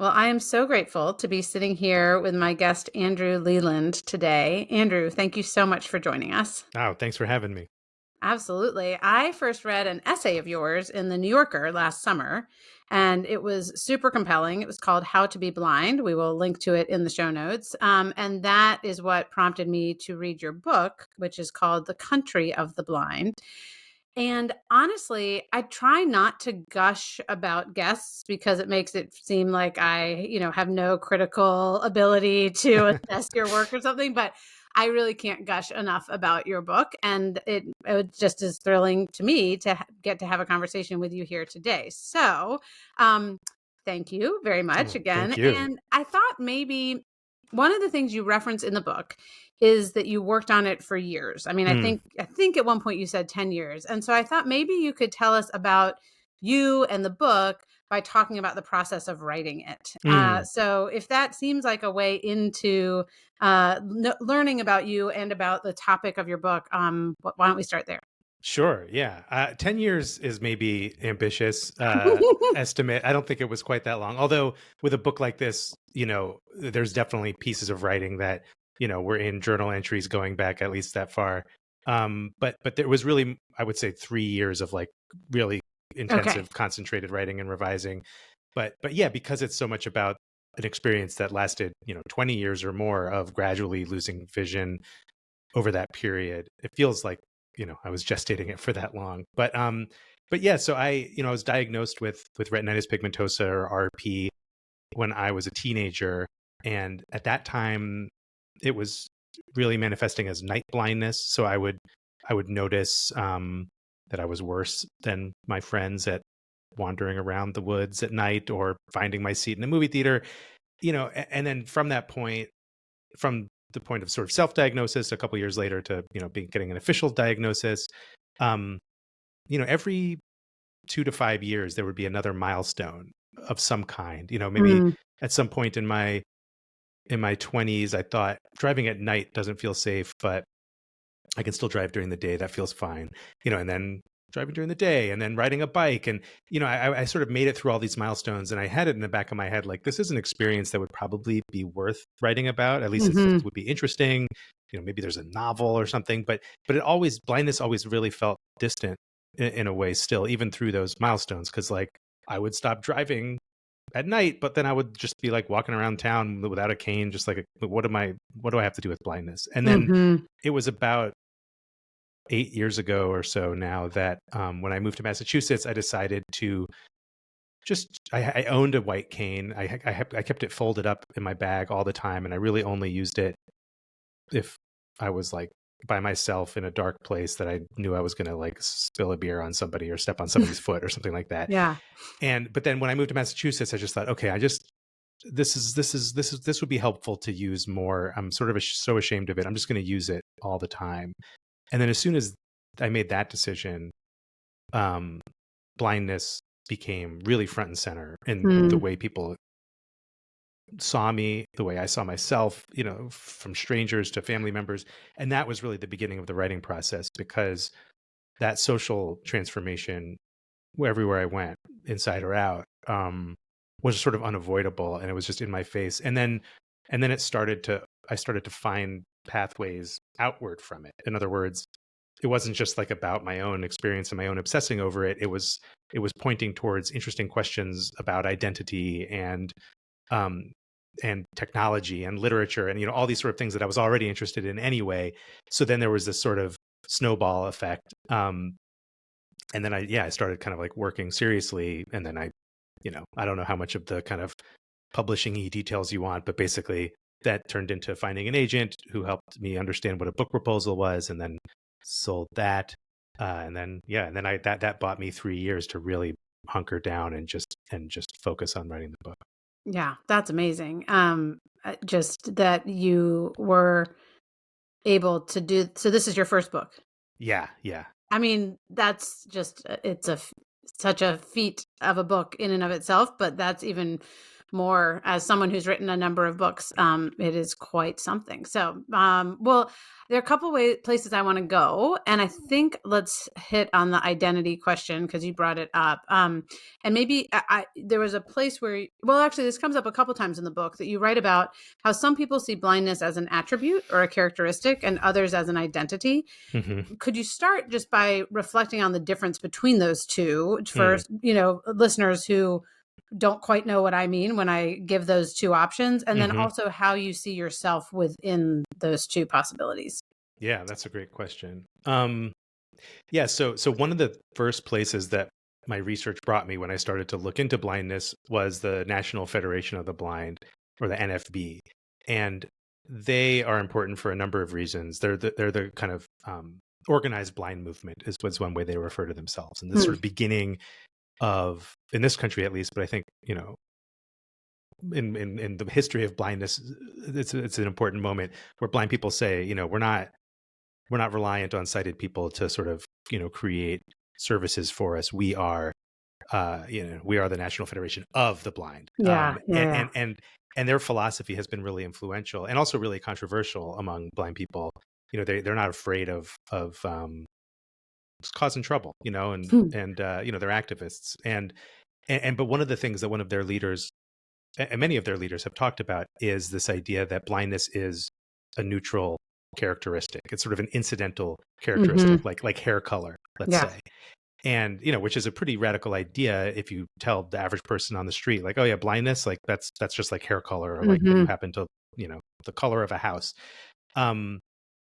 Well, I am so grateful to be sitting here with my guest, Andrew Leland, today. Andrew, thank you so much for joining us. Oh, thanks for having me. Absolutely. I first read an essay of yours in the New Yorker last summer, and it was super compelling. It was called How to Be Blind. We will link to it in the show notes. And that is what prompted me to read your book, which is called The Country of the Blind. And honestly, I try not to gush about guests because it makes it seem like I have no critical ability to assess your work or something. But I really can't gush enough about your book. And it was just as thrilling to me to get to have a conversation with you here today. So, um, thank you very much Oh, again. thank you. And I thought maybe one of the things you reference in the book is that you worked on it for years. I mean, I Mm, think I think at one point you said 10 years. And so I thought maybe you could tell us about you and the book by talking about the process of writing it. mm. So if that seems like a way into learning about you and about the topic of your book, why don't we start there? Sure. Yeah. 10 years is maybe ambitious estimate. I don't think it was quite that long. Although with a book like this, there's definitely pieces of writing that, were in journal entries going back at least that far. But there was really, I would say, 3 years of like really Okay. intensive, concentrated writing and revising. But yeah, because it's so much about an experience that lasted, 20 years or more of gradually losing vision over that period. It feels like, I was gestating it for that long. But yeah, so I was diagnosed with retinitis pigmentosa or RP when I was a teenager. And at that time it was really manifesting as night blindness. So I would notice that I was worse than my friends at wandering around the woods at night or finding my seat in a movie theater, and then from that point, from the point of sort of self-diagnosis a couple years later to getting an official diagnosis, um every 2 to 5 years there would be another milestone of some kind. Maybe Mm, at some point in my 20s I thought driving at night doesn't feel safe, but I can still drive during the day. That feels fine. And then driving during the day and then riding a bike. And, I sort of made it through all these milestones, and I had it in the back of my head, like, this is an experience that would probably be worth writing about. At least it mhm. would be interesting. Maybe there's a novel or something, but blindness always really felt distant in a way still, even through those milestones. Cause like I would stop driving at night, but then I would just be like walking around town without a cane, just like, what do I have to do with blindness? And then Mhm. it was about 8 years ago or so now that when I moved to Massachusetts, I decided to I owned a white cane. I kept it folded up in my bag all the time, and I really only used it if I was like by myself in a dark place that I knew I was going to like spill a beer on somebody or step on somebody's foot or something like that. Yeah. But then when I moved to Massachusetts, I just thought, okay, this would be helpful to use more. I'm sort of so ashamed of it. I'm just going to use it all the time. And then as soon as I made that decision, um, blindness became really front and center in the Mm, way people saw me, the way I saw myself, from strangers to family members. And that was really the beginning of the writing process, because that social transformation, everywhere I went, inside or out, was sort of unavoidable, and it was just in my face. And then I started to find pathways outward from it. In other words, it wasn't just like about my own experience and my own obsessing over it. It was pointing towards interesting questions about identity um and technology and literature and all these sort of things that I was already interested in anyway. So then there was this sort of snowball effect. And then I started kind of like working seriously, and then I don't know how much of the kind of publishing-y details you want, but basically that turned into finding an agent who helped me understand what a book proposal was, and then sold that. And then that bought me 3 years to really hunker down and just focus on writing the book. yeah, that's amazing. Just that you were able to do so this is your first book. Yeah, yeah. I mean, that's just it's such a feat of a book in and of itself, but that's even more as someone who's written a number of books. It is quite something. So, well, there are a couple places I want to go, and I think let's hit on the identity question because you brought it up. And maybe there was a place where, well, actually, this comes up a couple times in the book that you write about how some people see blindness as an attribute or a characteristic, and others as an identity. Mm-hmm. Could you start just by reflecting on the difference between those two for, Mm. listeners who don't quite know what I mean when I give those two options, and then Mm-hmm. also how you see yourself within those two possibilities? Yeah, that's a great question. Yeah, so one of the first places that my research brought me when I started to look into blindness was the National Federation of the Blind, or the NFB, and they are important for a number of reasons. They're the kind of organized blind movement was one way they refer to themselves, and this Hmm. sort of beginning of, in this country at least, but I think in the history of blindness, it's an important moment where blind people say, we're not reliant on sighted people to sort of create services for us. We are the National Federation of the Blind, Yeah, yeah, yeah. and their philosophy has been really influential and also really controversial among blind people. They're not afraid of causing trouble, and Hmm. they're activists, and but one of the things that one of their leaders, and many of their leaders, have talked about is this idea that blindness is a neutral characteristic. It's sort of an incidental Hmm. characteristic, like hair color, let's Yeah. say. And which is a pretty radical idea if you tell the average person on the street, like, oh yeah, blindness, like that's just like hair color, or like that you Hmm. happen to, the color of a house. Um,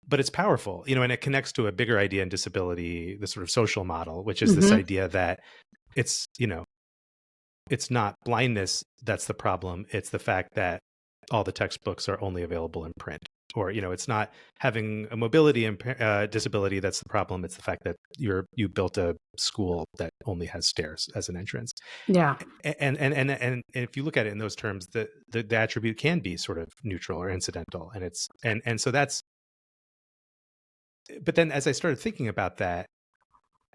but it's powerful, and it connects to a bigger idea in disability, the sort of social model, which is this Hmm. idea that it's, it's not blindness that's the problem. It's the fact that all the textbooks are only available in print. Or, it's not having a mobility disability that's the problem. It's the fact that you built a school that only has stairs as an entrance. Yeah. And if you look at it in those terms, the attribute can be sort of neutral or incidental. And so that's, but then as I started thinking about that,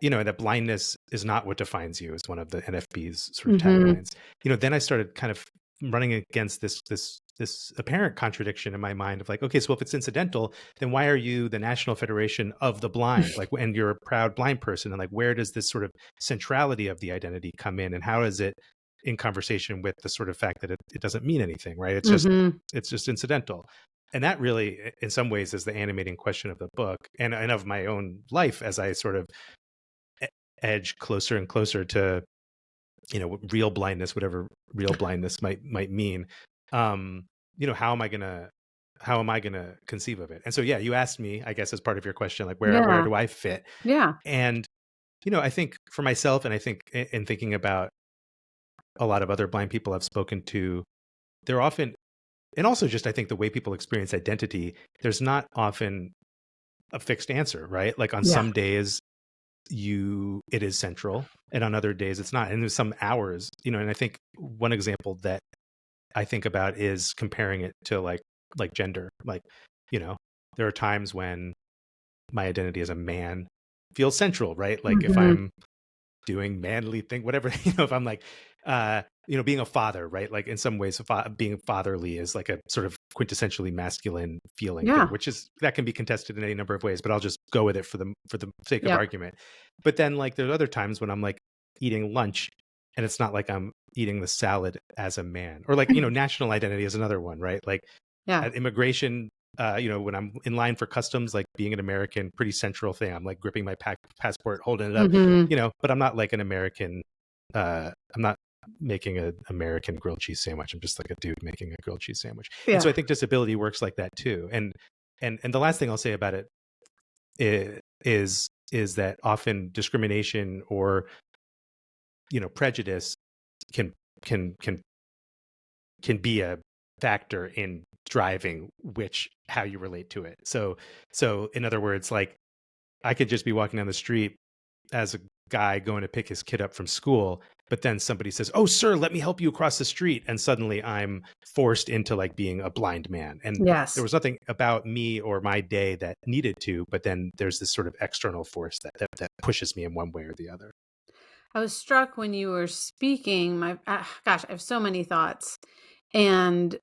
that blindness is not what defines you, is one of the NFB's sort of Hmm. taglines. Then I started kind of running against this apparent contradiction in my mind of like, okay, so if it's incidental, then why are you the National Federation of the Blind? Like, and you're a proud blind person, and like, where does this sort of centrality of the identity come in, and how is it in conversation with the sort of fact that it doesn't mean anything, right? Hmm. It's just incidental. And that really, in some ways, is the animating question of the book, and of my own life as I sort of edge closer and closer to real blindness, whatever real blindness might mean. How am I gonna conceive of it? And so, yeah, you asked me, I guess, as part of your question, like, where Yeah. do I fit? Yeah. And I think for myself, and I think in thinking about a lot of other blind people I've spoken to, they're often, and also just I think the way people experience identity, there's not often a fixed answer, right? Like on Yeah. some days it is central, and on other days it's not, and there's some hours, and I think one example that I think about is comparing it to like gender. Like, there are times when my identity as a man feels central, right? Like if Hmm. I'm doing manly thing, whatever, if I'm like, being a father, right? Like in some ways, being fatherly is like a sort of quintessentially masculine feeling thing, Yeah. which is, that can be contested in any number of ways, but I'll just go with it for the sake of Yep. argument. But then like there's other times when I'm like eating lunch, and it's not like I'm eating the salad as a man, or like, national identity is another one, right? Like Yeah. at immigration, when I'm in line for customs, like being an American, pretty central thing. I'm like gripping my passport, holding it up, Hmm. but I'm not like an American. I'm not making an American grilled cheese sandwich. I'm just like a dude making a grilled cheese sandwich. And so Yeah. I think disability works like that too. And the last thing I'll say about it is that often discrimination or prejudice can can can can be a factor in driving how you relate to it. So in other words, like I could just be walking down the street as a guy going to pick his kid up from school, but then somebody says, "Oh, sir, let me help you across the street," and suddenly I'm forced into like being a blind man. And there Yes. was nothing about me or my day that needed to, but then there's this sort of external force that pushes me in one way or the other. I was struck when you were speaking. Gosh, I have so many thoughts. And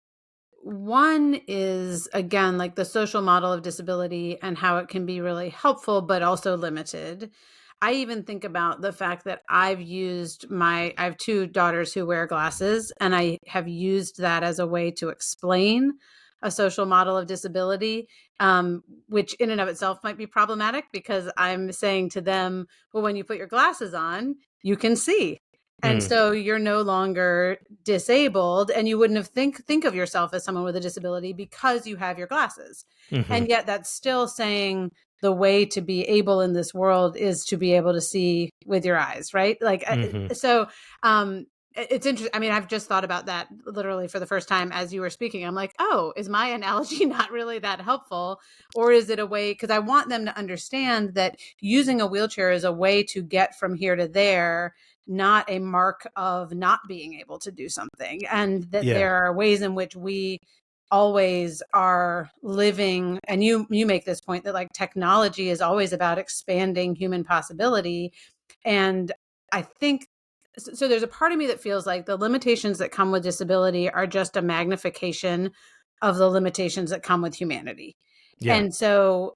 one is, again, like the social model of disability and how it can be really helpful, but also limited. I even think about the fact that I have two daughters who wear glasses, and I have used that as a way to explain a social model of disability, which in and of itself might be problematic because I'm saying to them, well, when you put your glasses on, you can see. And Mm, so you're no longer disabled, and you wouldn't have think of yourself as someone with a disability because you have your glasses. hmm And yet that's still saying the way to be able in this world is to be able to see with your eyes, right? hmm So um it's interesting. I mean, I've just thought about that literally for the first time as you were speaking. I'm like, oh, is my analogy not really that helpful? Or is it a way, because I want them to understand that using a wheelchair is a way to get from here to there, not a mark of not being able to do something. And that Yeah. there are ways in which we always are living, and you make this point that like technology is always about expanding human possibility. And I think so there's a part of me that feels like the limitations that come with disability are just a magnification of the limitations that come with humanity. Yeah. And so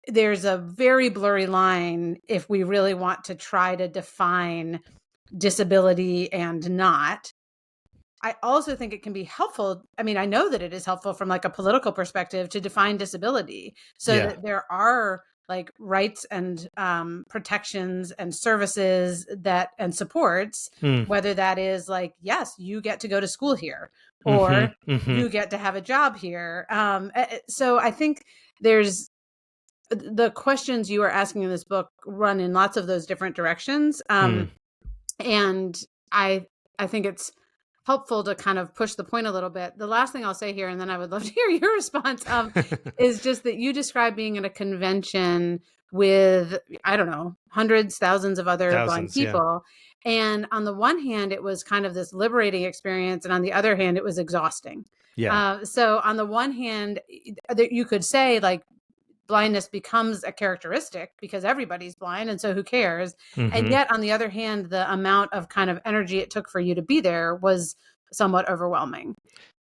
there's a very blurry line if we really want to try to define disability and not. I also think it can be helpful. I mean, I know that it is helpful from like a political perspective to define disability so Yeah. that there are like rights and protections and services that and supports, Mm, whether that is like, yes, you get to go to school here, hmm or hmm you get to have a job here. So I think there's the questions you are asking in this book run in lots of those different directions. mm. And I I think it's helpful to kind of push the point a little bit. The last thing I'll say here, and then I would love to hear your response, is just that you describe being at a convention with, I don't know, hundreds, thousands of other blind Thousands. Yeah. people. And on the one hand, it was kind of this liberating experience, and on the other hand, it was exhausting. Yeah. So on the one hand, you could say like blindness becomes a characteristic because everybody's blind, and so who cares? And hmm yet on the other hand, the amount of kind of energy it took for you to be there was somewhat overwhelming.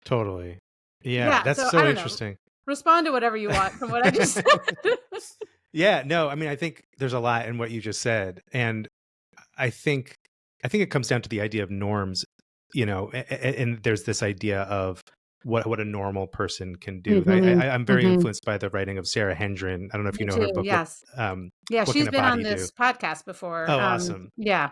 Totally. Yeah. Yeah, That's so I so don't know, interesting. respond to whatever you want from what I just said. Yeah. No, I mean, I think there's a lot in what you just said. And I think, I think it comes down to the idea of norms, and there's this idea of what a normal person can do. Mhm, I'm very mhm. influenced by the writing of Sarah Hendren. I don't know if you Me know her too, book, yes. Yeah, What Can she's a been on Body Do? this podcast before. Oh, awesome. Yeah.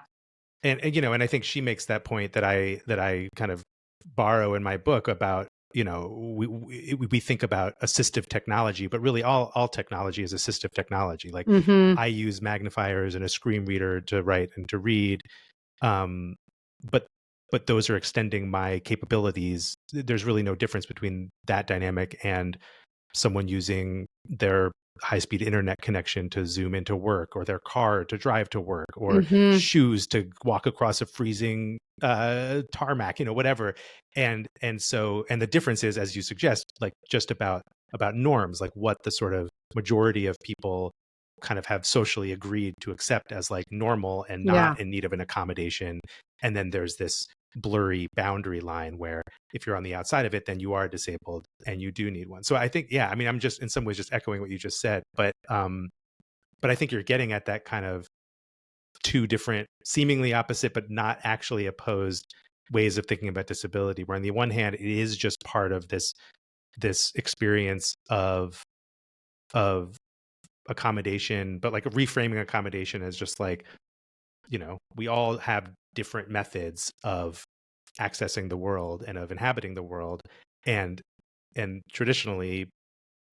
And I think she makes that point that I kind of borrow in my book about, we think about assistive technology, but really all technology is assistive technology. Like Mhm. I use magnifiers and a screen reader to write and to read, um, but those are extending my capabilities. There's really no difference between that dynamic and someone using their high-speed internet connection to zoom into work, or their car to drive to work, or Mhm. shoes to walk across a freezing tarmac, whatever. And the difference is, as you suggest, like just about norms, like what the sort of majority of people kind of have socially agreed to accept as like normal and Yeah. not in need of an accommodation. And then there's this blurry boundary line where if you're on the outside of it, then you are disabled and you do need one. So I think, yeah, I mean, I'm just in some ways just echoing what you just said, but I think you're getting at that kind of two different, seemingly opposite, but not actually opposed ways of thinking about disability. Where on the one hand, it is just part of this experience of accommodation, but like reframing accommodation as just like, we all have different methods of accessing the world and of inhabiting the world, and traditionally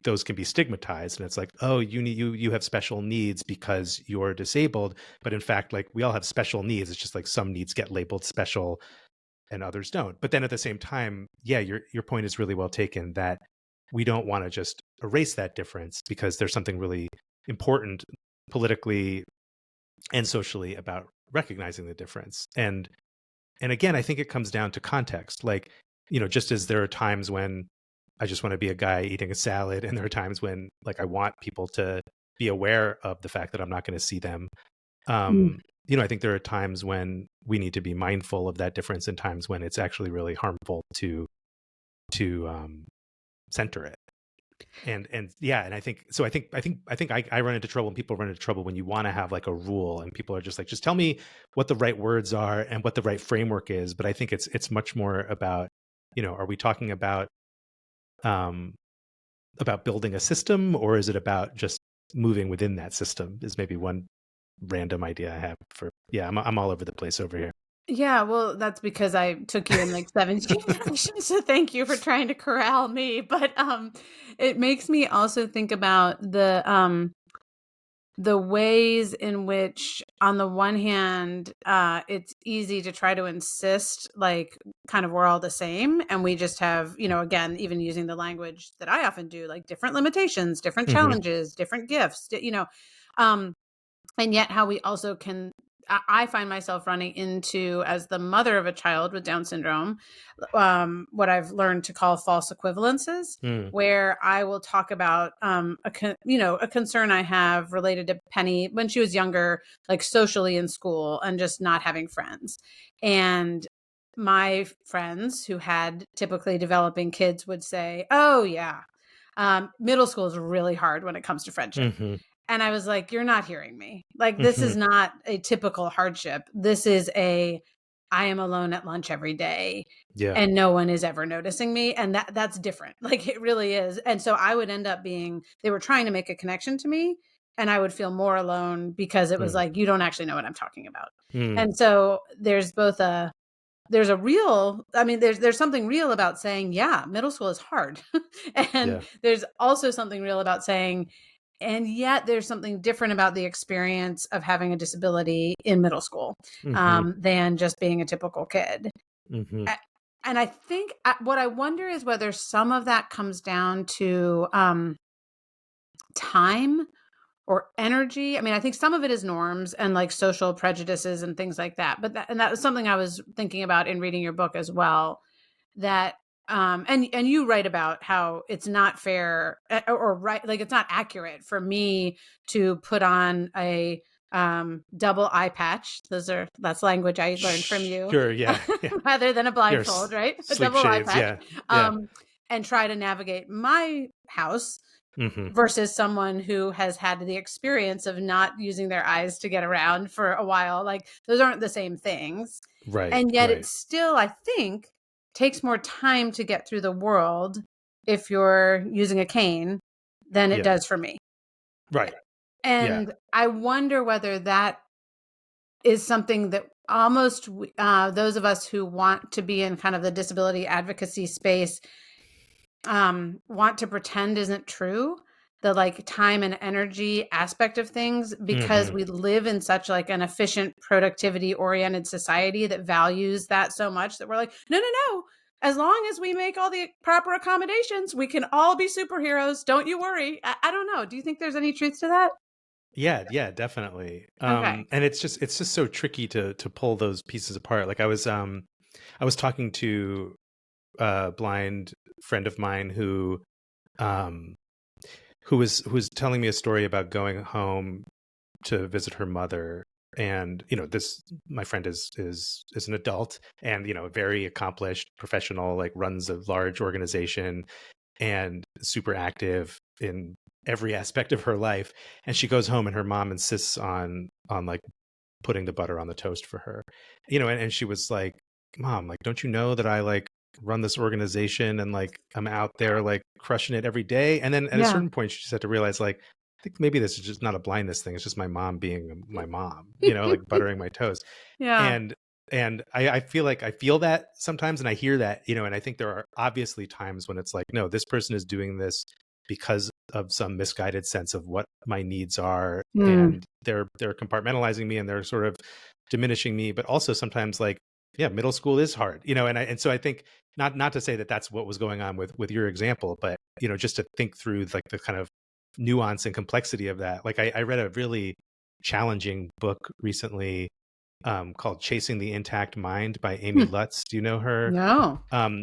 those can be stigmatized, and it's like, oh, you have special needs because you're disabled, but in fact, like, we all have special needs. It's just like some needs get labeled special and others don't. But then at the same time, yeah, your point is really well taken, that we don't want to just erase that difference, because there's something really important politically and socially about recognizing the difference. And again, I think it comes down to context. Like, just as there are times when I just want to be a guy eating a salad, and there are times when like I want people to be aware of the fact that I'm not going to see them. Mm. I think there are times when we need to be mindful of that difference, and times when it's actually really harmful to center it. And yeah, and I think so. I run into trouble, and people run into trouble when you want to have like a rule, and people are just like, just tell me what the right words are and what the right framework is. But I think it's much more about, are we talking um about building a system, or is it about just moving within that system? Is maybe one random idea I have for, yeah, I'm all over the place over here. Yeah, well, that's because I took you in like 17 directions, so thank you for trying to corral me. But it makes me also think about the ways in which, on the one hand, it's easy to try to insist like kind of we're all the same, and we just have, again, even using the language that I often do, like different limitations, different Hmm. challenges, different gifts, um and yet how we also can, I find myself running into, as the mother of a child with Down syndrome, what I've learned to call false equivalences, Mm. where I will talk about a concern I have related to Penny when she was younger, like socially in school and just not having friends. And my friends who had typically developing kids would say, "Oh yeah, middle school is really hard when it comes to friendship." Hmm. And I was like, "You're not hearing me. Like, this Hmm. is not a typical hardship. This is I am alone at lunch every day Yeah. and no one is ever noticing me." And that's different. Like, it really is. And so I would end up they were trying to make a connection to me, and I would feel more alone because it was Mm. like, you don't actually know what I'm talking about. Mm. And so there's a real, I mean, there's something real about saying, yeah, middle school is hard. And Yeah. there's also something real about saying, and yet there's something different about the experience of having a disability in middle school, Hmm. than just being a typical kid. Hmm. A- And I think, what I wonder is whether some of that comes down to time or energy. I mean, I think some of it is norms and like social prejudices and things like that. And that was something I was thinking about in reading your book as well. That and you write about how it's not fair, or right, like it's not accurate for me to put on a double eye patch. That's language I learned from you. Sure. Yeah. Yeah. Rather than a Your blindfold, right? A sleep double eye shades. patch. Yeah. Yeah. Um, and try to navigate my house Hmm. versus someone who has had the experience of not using their eyes to get around for a while. Like, those aren't the same things. Right. And yet it Right. still, I think, takes more time to get through the world if you're using a cane than it Yeah. does for me. Right. Yeah. And I wonder whether that is something that almost, those of us who want to be in kind of the disability advocacy space, want to pretend isn't true, the like time and energy aspect of things, because Hmm. we live in such like an efficient, productivity oriented society that values that so much, that we're like, no, no, no, as long as we make all the proper accommodations, we can all be superheroes, don't you worry. I don't know, do you think there's any truth to that? Yeah. Yeah. Definitely. Okay. And it's just so tricky to pull those pieces apart. Like I was talking to a blind friend of mine um who was telling me a story about going home to visit her mother. And this, my friend is an adult, and very accomplished professional, like runs a large organization and super active in every aspect of her life. And she goes home and her mom insists on like putting the butter on the toast for her. And she was like, "Mom, like, don't you know that I like run this organization and like I'm out there like crushing it every day?" And then at a Yeah. certain point she just had to realize, like, I think maybe this is just not a blindness thing. It's just my mom being my mom, like buttering my toast. Yeah. And I feel like I feel that sometimes, and I hear that, and I think there are obviously times when it's like, no, this person is doing this because of some misguided sense of what my needs are, Mm. and they're compartmentalizing me, and they're sort of diminishing me. But also sometimes, like, yeah, middle school is hard, and so I think, not to say that that's what was going on with your example, but just to think through like the kind of nuance and complexity of that. Like I read a really challenging book recently called Chasing the Intact Mind by Amy Hmm. Lutz. Do you know her? No.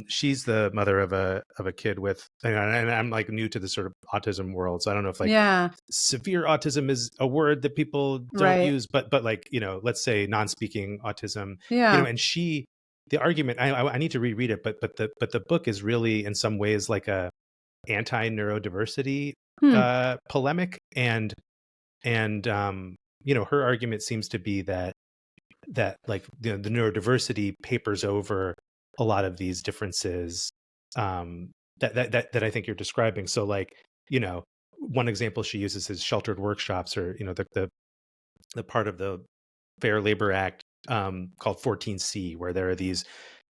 She's the mother of a kid with, and I'm like new to the sort of autism world, so I don't know if like Yeah. severe autism is a word that people don't Right. use, but like, let's say non-speaking autism, Yeah. and the argument, I need to reread it, but the book is really in some ways like a anti-neurodiversity Hmm. polemic, and her argument seems to be that like the neurodiversity papers over a lot of these differences, that I think you're describing. So like, one example she uses is sheltered workshops, or the part of the Fair Labor Act, called 14C, where there are these,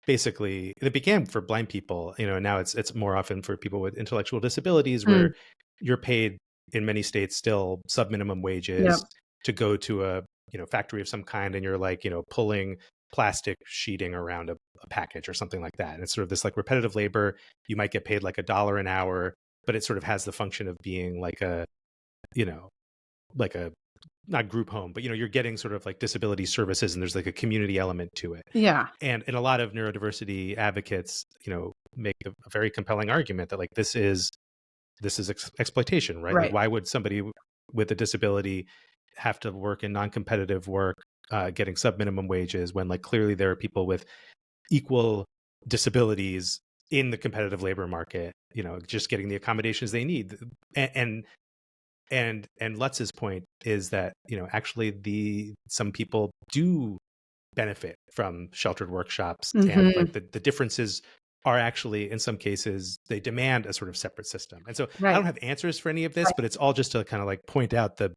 basically it began for blind people, and now it's more often for people with intellectual disabilities, where Mm. you're paid in many states still sub minimum Yep. wages to go to a factory of some kind, and you're like pulling plastic sheeting around a package or something like that, and it's sort of this like repetitive labor. You might get paid like $1 an hour, but it sort of has the function of being like a you know like a not group home, but you're getting sort of like disability services, and there's like a community element to it. Yeah. And a lot of neurodiversity advocates, make a very compelling argument that like this is exploitation, right? Like, Right. why would somebody with a disability have to work in non-competitive work, getting sub minimum wages, when like clearly there are people with equal disabilities in the competitive labor market, just getting the accommodations they need. And Lutz's point is that actually some people do benefit from sheltered workshops, and like Hmm. the differences are actually, in some cases, they demand a sort of separate system. And so I Right. don't have answers for any of this, Right. but it's all just to kind of like point out the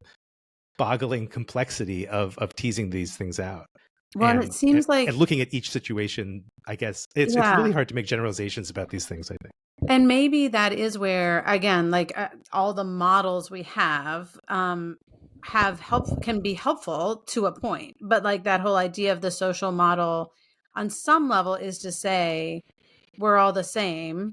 boggling complexity of teasing these things out, Well, and it and and, seems like, and looking at each situation. I guess it's yeah. really hard to make generalizations about these things, I think. And maybe that is where, again, like all the models we have help can be helpful to a point, but like that whole idea of the social model on some level is to say we're all the same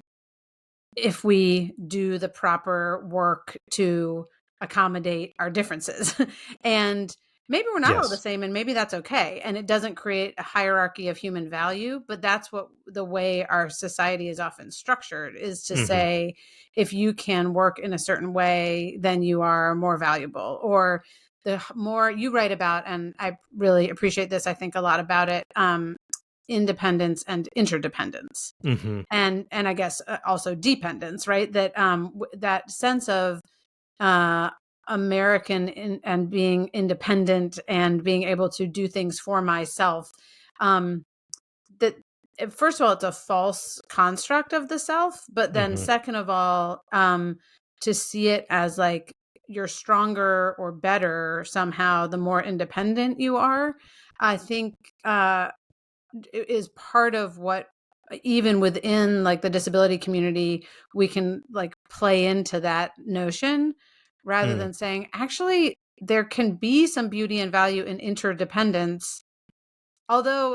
if we do the proper work to accommodate our differences. And maybe we're not all the Yes. same, and maybe that's okay. And it doesn't create a hierarchy of human value, but that's what the way our society is often structured, is to Hmm. say, if you can work in a certain way, then you are more valuable. Or the more you write about, and I really appreciate this, I think a lot about it, independence and interdependence, Hmm. and I guess also dependence, right? That that sense of uh, American and being independent and being able to do things for myself. Um, that first of all, it's a false construct of the self, but then Hmm. second of all, to see it as like you're stronger or better somehow the more independent you are. I think is part of what, even within like the disability community, we can like play into that notion, rather Mm. than saying actually there can be some beauty and value in interdependence, although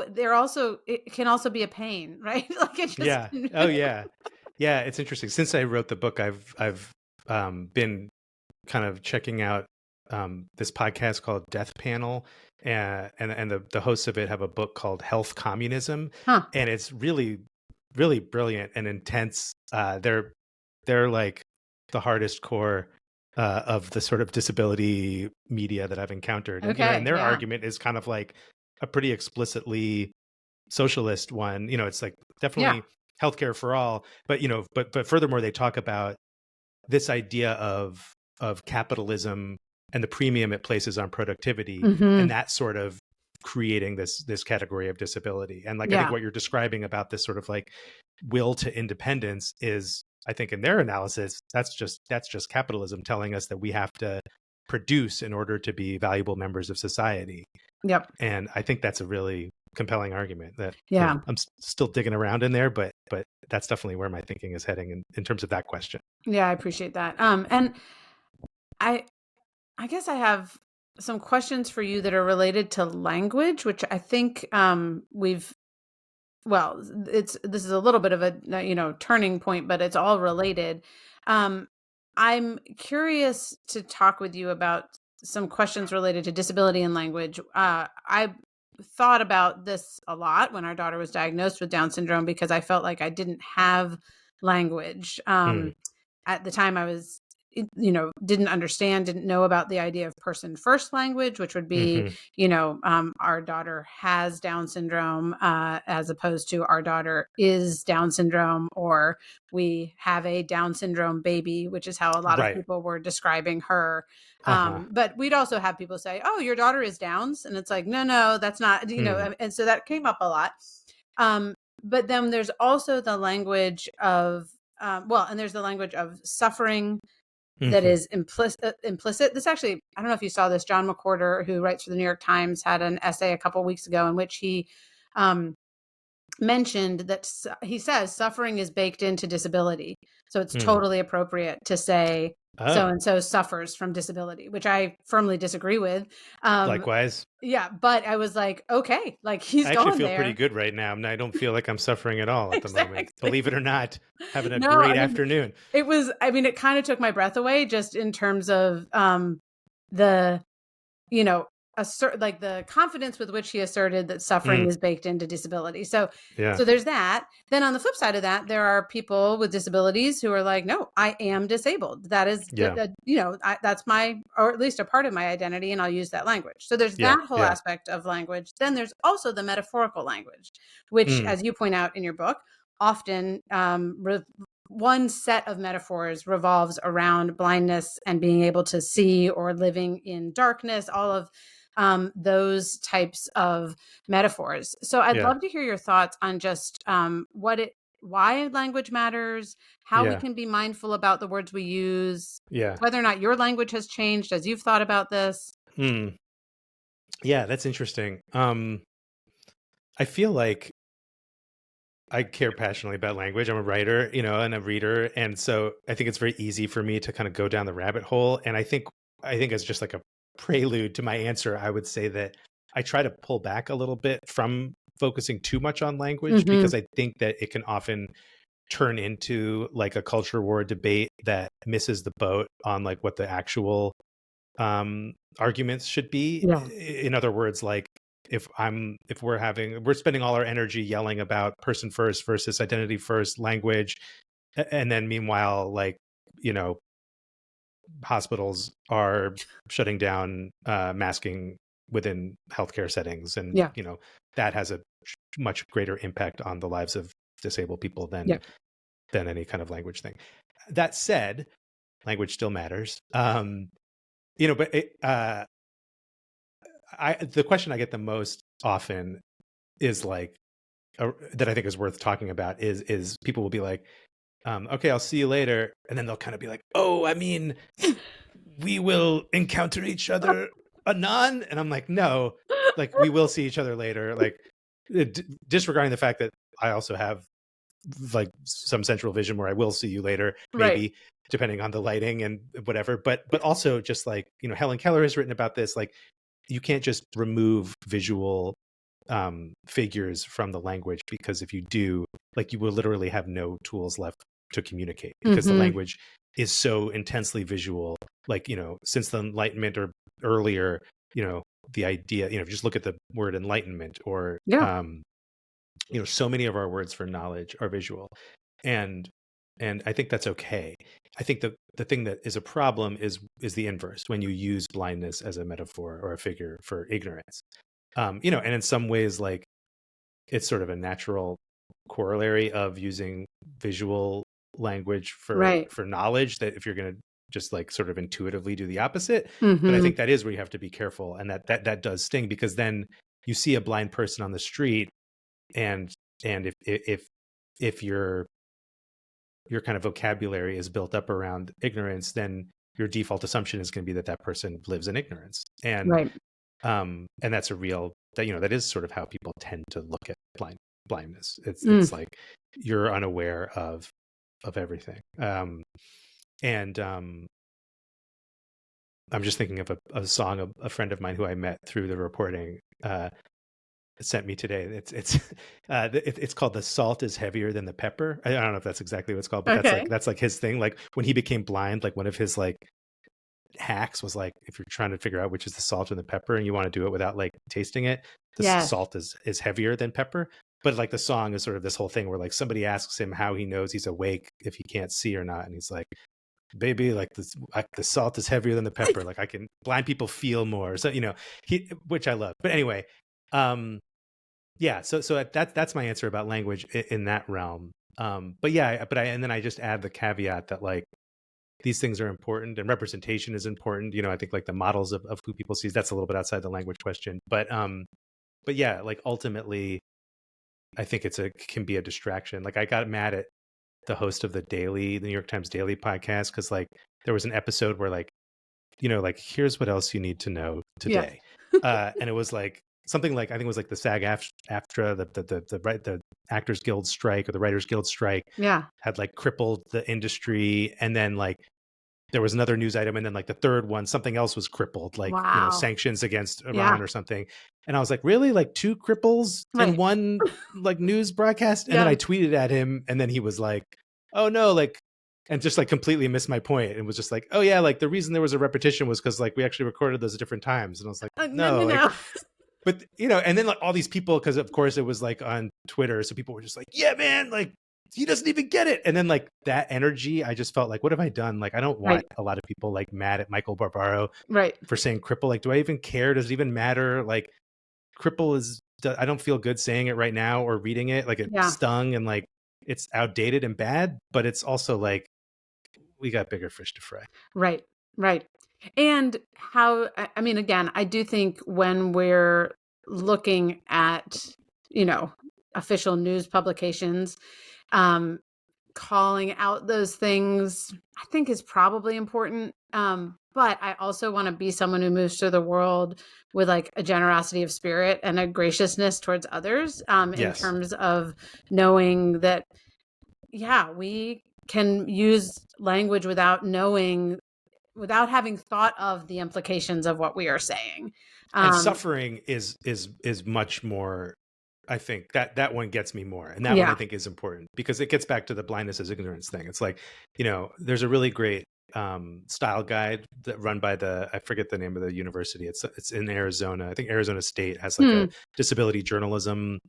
it can also be a pain, right? Like it just Yeah. Oh, yeah. Yeah. It's interesting. Since I wrote the book, I've been kind of checking out this podcast called Death Panel, and the hosts of it have a book called Health Communism, huh. and it's really really brilliant and intense. They're like the hardest core of the sort of disability media that I've encountered, and Okay. their Yeah. argument is kind of like a pretty explicitly socialist one. It's like Yeah. definitely healthcare for all, but but furthermore, they talk about this idea of capitalism and the premium it places on productivity, and Hmm. that sort of creating this category of disability. And like, I think Yeah. what you're describing about this sort of like will to independence is, I think in their analysis, that's just capitalism telling us that we have to produce in order to be valuable members of society. Yep. And I think that's a really compelling argument that, Yeah. I'm still digging around in there, but that's definitely where my thinking is heading in terms of that question. Yeah, I appreciate that. And I I guess I have some questions for you that are related to language, which I think we've well, it's this is a little bit of a turning point, but it's all related. Um, I'm curious to talk with you about some questions related to disability and language. thought about this a lot when our daughter was diagnosed with Down syndrome, because I felt like I didn't have language. Mm, At the time I was, didn't understand, didn't know about the idea of person first language, which would be, hmm our daughter has Down syndrome, as opposed to our daughter is Down syndrome, or we have a Down syndrome baby, which is how a lot of Right. people were describing her. Uh-huh. But we'd also have people say, "Oh, your daughter is Downs," and it's like, no, no, that's not, Mm, and so that came up a lot. But then there's also the language of, and there's the language of suffering that hmm is implicit. This actually, I don't know if you saw this. John McWhorter, who writes for the New York Times, had an essay a couple weeks ago in which he um, mentioned that he says suffering is baked into disability. So it's mm. totally appropriate to say so Oh, and so suffers from disability, which I firmly disagree with. Um, likewise. yeah, but I was like, okay, like he's I actually going feel pretty there. good right now, and I don't feel like I'm suffering at all at the moment. Exactly. Believe it or not, having a No, great I mean, afternoon. it kind of took my breath away, just in terms of the, you know, like the confidence with which he asserted that suffering Mm, is baked into disability. So, yeah, so there's that. Then on the flip side of that, there are people with disabilities who are like, no, I am disabled. That is, yeah, that's my, or at least a part of my identity, and I'll use that language. So there's yeah, that whole yeah. aspect of language. Then there's also the metaphorical language, which, Mm, as you point out in your book, often one set of metaphors revolves around blindness and being able to see, or living in darkness, all of those types of metaphors. So I'd yeah, love to hear your thoughts on just why language matters, how we yeah, can be mindful about the words we use, yeah. whether or not your language has changed as you've thought about this. Mm, yeah, that's interesting. I feel like I care passionately about language. I'm a writer, and a reader, and so I think it's very easy for me to kind of go down the rabbit hole. And I think as just like a prelude to my answer, I would say that I try to pull back a little bit from focusing too much on language, Mm-hmm. because I think that it can often turn into like a culture war debate that misses the boat on like what the actual arguments should be. Yeah. In other words, like if we're spending all our energy yelling about person first versus identity first language, and then meanwhile, like, you know hospitals are shutting down masking within healthcare settings, and Yeah. that has a much greater impact on the lives of disabled people than Yeah. any kind of language thing. That said, language still matters. But the question I get the most often is like, that I think is worth talking about, is people will be like, okay, I'll see you later, and then they'll kind of be like, oh, I mean, we will encounter each other anon, and I'm like, no, like we will see each other later, like disregarding the fact that I also have like some central vision where I will see you later, Right. maybe, depending on the lighting and whatever. But also just like, Helen Keller has written about this, like you can't just remove visual figures from the language, because if you do, like, you will literally have no tools left to communicate, because the Mm-hmm. language is so intensely visual. Like, since the Enlightenment or earlier, the idea, just look at the word enlightenment, or Yeah. so many of our words for knowledge are visual, and I think that's okay. I think the thing that is a problem is the inverse, when you use blindness as a metaphor or a figure for ignorance. And in some ways, like, it's sort of a natural corollary of using visual language for Right. knowledge, that if you're going to just like sort of intuitively do the opposite. But I Mm-hmm. think that is where you have to be careful, and that does sting, because then you see a blind person on the street, and if your kind of vocabulary is built up around ignorance, then your default assumption is going to be that that person lives in ignorance. Right. And that's a real, that is sort of how people tend to look at blindness. Mm. It's like you're unaware of everything. And I'm just thinking of a song a friend of mine who I met through the reporting sent me today. It's called "The Salt is Heavier Than the Pepper." I don't know if that's exactly what it's called, but Okay. that's like his thing. Like when he became blind, like one of his like hacks was like, if you're trying to figure out which is the salt and the pepper and you want to do it without like tasting it, the Yes. salt is heavier than pepper. But like the song is sort of this whole thing where like somebody asks him how he knows he's awake if he can't see or not. And he's like, baby, like the salt is heavier than the pepper. Like I can, blind people feel more. So, which I love. But anyway, yeah. So that's my answer about language in that realm. But yeah, and then I just add the caveat that like these things are important and representation is important. I think like the models of who people see, that's a little bit outside the language question. But yeah, like ultimately, I think can be a distraction. Like I got mad at the host of the New York Times Daily podcast because like there was an episode where like, like here's what else you need to know Yeah. today, and it was like something like I think it was like the SAG-AFTRA, the Actors Guild strike or the Writers Guild strike, Yeah. had like crippled the industry, and then like there was another news item, and then like the third one, something else was crippled, like Wow. sanctions against Iran Yeah. or something. And I was like, really, like 2 cripples in Right. one like news broadcast? And then I Yes. tweeted at him, and then he was like, oh no, like, and just like completely missed my point and was just like, oh yeah, like the reason there was a repetition was because like we actually recorded those at different times. And I was like, No, no, no, like, no. but and then like all these people, because of course it was like on Twitter, so people were just like, yeah, man, like he doesn't even get it. And then like that energy, I just felt like, what have I done? Like I don't want Right. a lot of people like mad at Michael Barbaro Right. for saying cripple. Like, do I even care? Does it even matter? Like cripple I don't feel good saying it right now or reading it. Like it Yeah. stung and like it's outdated and bad, but it's also like we got bigger fish to fry. Right. Right. And I mean, again, I do think when we're looking at, official news publications, calling out those things, I think is probably important. But I also want to be someone who moves through the world with like a generosity of spirit and a graciousness towards others, in Yes. terms of knowing that, yeah, we can use language without having thought of the implications of what we are saying. And suffering is much more. I think that one gets me more, and that one I Yeah. think is important because it gets back to the blindness as ignorance thing. It's like, there's a really great style guide that run by I forget the name of the university. It's in Arizona. I think Arizona State has like a disability journalism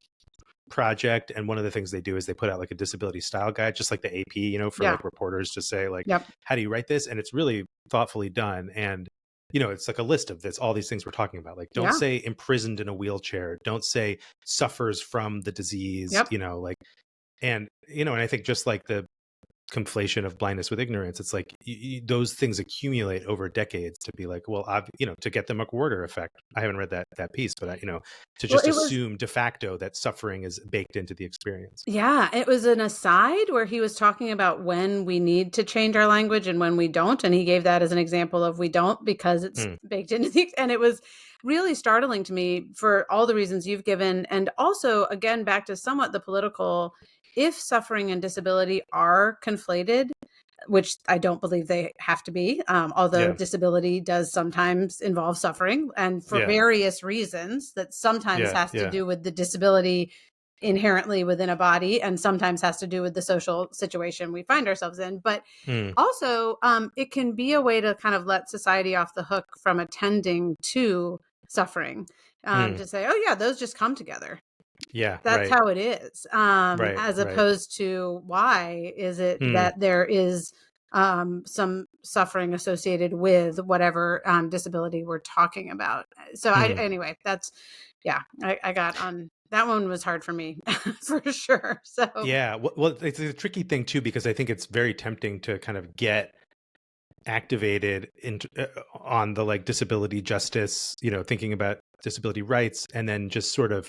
project, and one of the things they do is they put out like a disability style guide, just like the AP, for Yeah. like reporters to say like, Yep. how do you write this? And it's really thoughtfully done. And it's like a list of all these things we're talking about. Like, don't Yeah. say imprisoned in a wheelchair. Don't say suffers from the disease. Yep. Like, and and I think just like the conflation of blindness with ignorance, it's like those things accumulate over decades to be like, well, to get the McWhorter effect. I haven't read that piece, but to just assume de facto that suffering is baked into the experience. Yeah, it was an aside where he was talking about when we need to change our language and when we don't, and he gave that as an example of we don't because it's baked into and it was really startling to me for all the reasons you've given, and also again back to somewhat the political. If suffering and disability are conflated, which I don't believe they have to be, although disability does sometimes involve suffering, and for various reasons that sometimes has to do with the disability inherently within a body and sometimes has to do with the social situation we find ourselves in. But also, it can be a way to kind of let society off the hook from attending to suffering, to say, oh yeah, those just come together. Yeah, That's how it is. As opposed to why is it that there is some suffering associated with whatever disability we're talking about. So anyway, that's, I got on. That one was hard for me for sure. So yeah, well, it's a tricky thing too, because I think it's very tempting to kind of get activated on the like disability justice, thinking about disability rights, and then just sort of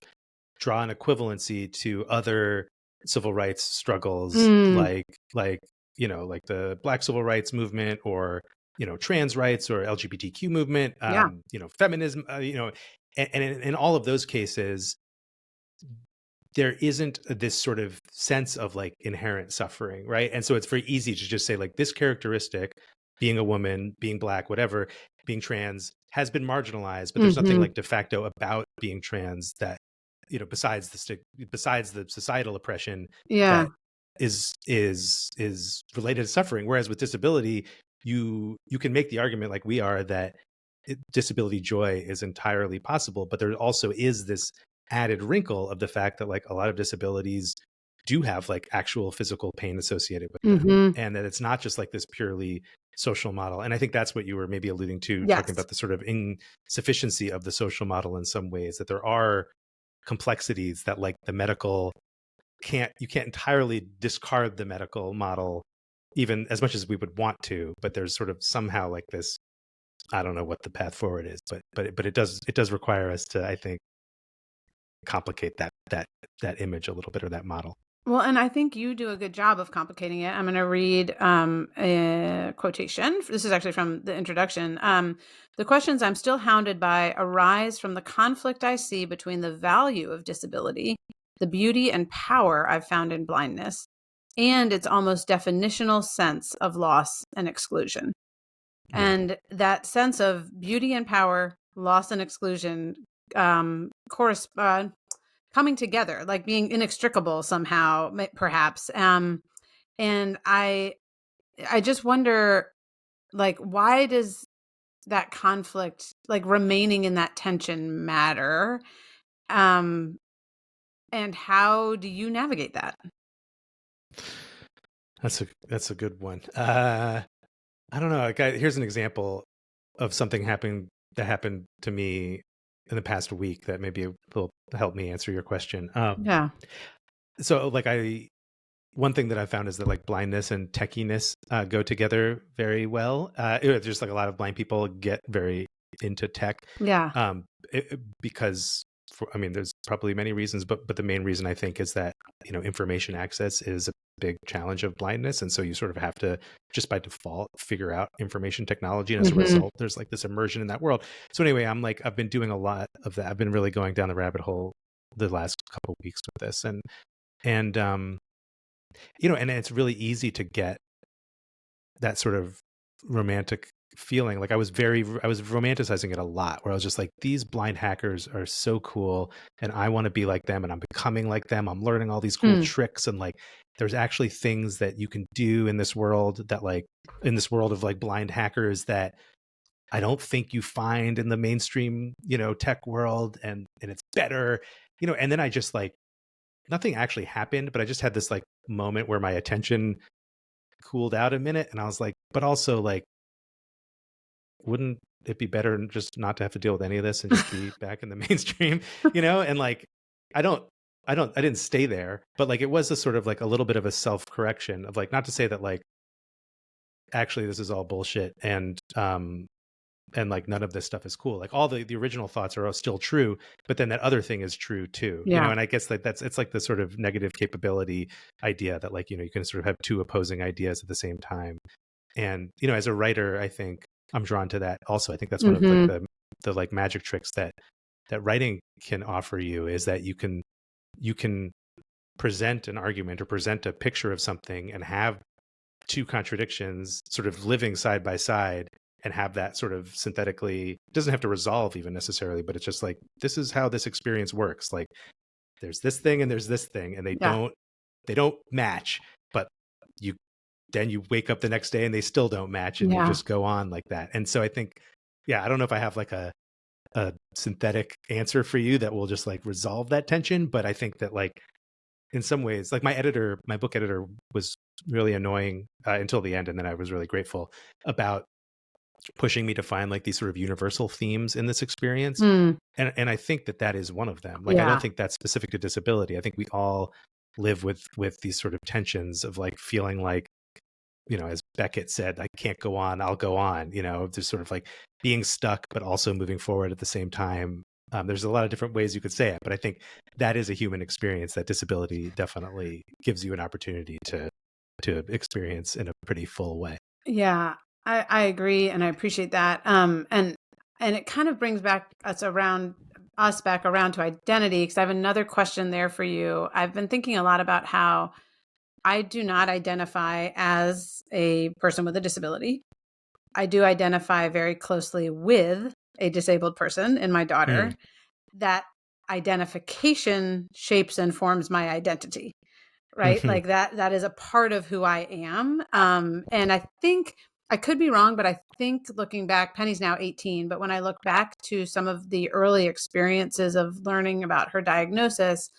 draw an equivalency to other civil rights struggles, like the Black civil rights movement, or trans rights, or LGBTQ movement, feminism, and in all of those cases, there isn't this sort of sense of like inherent suffering, right? And so it's very easy to just say like this characteristic, being a woman, being Black, whatever, being trans, has been marginalized, but there's nothing like de facto about being trans that besides the societal oppression that is related to suffering. Whereas with disability, you can make the argument like we are that disability joy is entirely possible, but there also is this added wrinkle of the fact that like a lot of disabilities do have like actual physical pain associated with them, Mm-hmm. and that it's not just like this purely social model. And I think that's what you were maybe alluding to, talking Yes. about the sort of insufficiency of the social model in some ways, that there are complexities that like the medical you can't entirely discard the medical model even as much as we would want to, but there's sort of somehow like this, I don't know what the path forward is, but it does require us to, I think, complicate that image a little bit, or that model. Well, and I think you do a good job of complicating it. I'm going to read a quotation. This is actually from the introduction. The questions I'm still hounded by arise from the conflict I see between the value of disability, the beauty and power I've found in blindness, and its almost definitional sense of loss and exclusion. Yeah. And that sense of beauty and power, loss and exclusion, correspond coming together, like being inextricable somehow, perhaps. And I just wonder, like, why does that conflict, like remaining in that tension, matter? Um, and how do you navigate that? That's a good one. I don't know. Like, here's an example of something that happened to me in the past week that maybe will help me answer your question. Yeah, So like one thing that I found is that like blindness and techiness go together very well. Just like a lot of blind people get very into tech, yeah, because I mean, there's probably many reasons, but the main reason I think is that information access is a big challenge of blindness, and so you sort of have to just by default figure out information technology, and as a hmm, result, there's like this immersion in that world. So anyway, I've been doing a lot of that. I've been really going down the rabbit hole the last couple of weeks with this, and and it's really easy to get that sort of romantic feeling. Like I was romanticizing it a lot, where I was just like, these blind hackers are so cool and I want to be like them, and I'm becoming like them. I'm learning all these cool hmm, tricks, and like there's actually things that you can do in this world that like in this world of like blind hackers that I don't think you find in the mainstream, tech world, and it's better, and then I just like nothing actually happened, but I just had this like moment where my attention cooled out a minute, and I was like, but also like, wouldn't it be better just not to have to deal with any of this and just be back in the mainstream, And like, I don't, I didn't stay there, but like, it was a sort of like a little bit of a self-correction of like, not to say that like, actually this is all bullshit, and like none of this stuff is cool. Like all the original thoughts are all still true, but then that other thing is true too, yeah, and I guess like it's like the sort of negative capability idea that like, you can sort of have two opposing ideas at the same time. And as a writer, I think I'm drawn to that also. I think that's one of like hmm, the like magic tricks that writing can offer you, is that you can present an argument or present a picture of something and have two contradictions sort of living side by side, and have that sort of synthetically, it doesn't have to resolve even necessarily, but it's just like, this is how this experience works. Like there's this thing and there's this thing, and yeah, they don't match, but you then you wake up the next day and they still don't match, and you yeah, just go on like that. And so I think, yeah, I don't know if I have like a synthetic answer for you that will just like resolve that tension, but I think that like in some ways, like my book editor was really annoying until the end, and then I was really grateful about pushing me to find like these sort of universal themes in this experience. hmm, And I think that is one of them. Like I don't yeah, think that's specific to disability. I think we all live with these sort of tensions of like feeling like, as Beckett said, I can't go on, I'll go on, just sort of like being stuck, but also moving forward at the same time. There's a lot of different ways you could say it, but I think that is a human experience that disability definitely gives you an opportunity to experience in a pretty full way. yeah. I agree, and I appreciate that. And it kind of brings us back around to identity, because I have another question there for you. I've been thinking a lot about how I do not identify as a person with a disability. I do identify very closely with a disabled person in my Mm. daughter. That identification shapes and forms my identity, right? Hmm. Like that is a part of who I am. And I think I could be wrong, but I think looking back, Penny's now 18, but when I look back to some of the early experiences of learning about her diagnosis,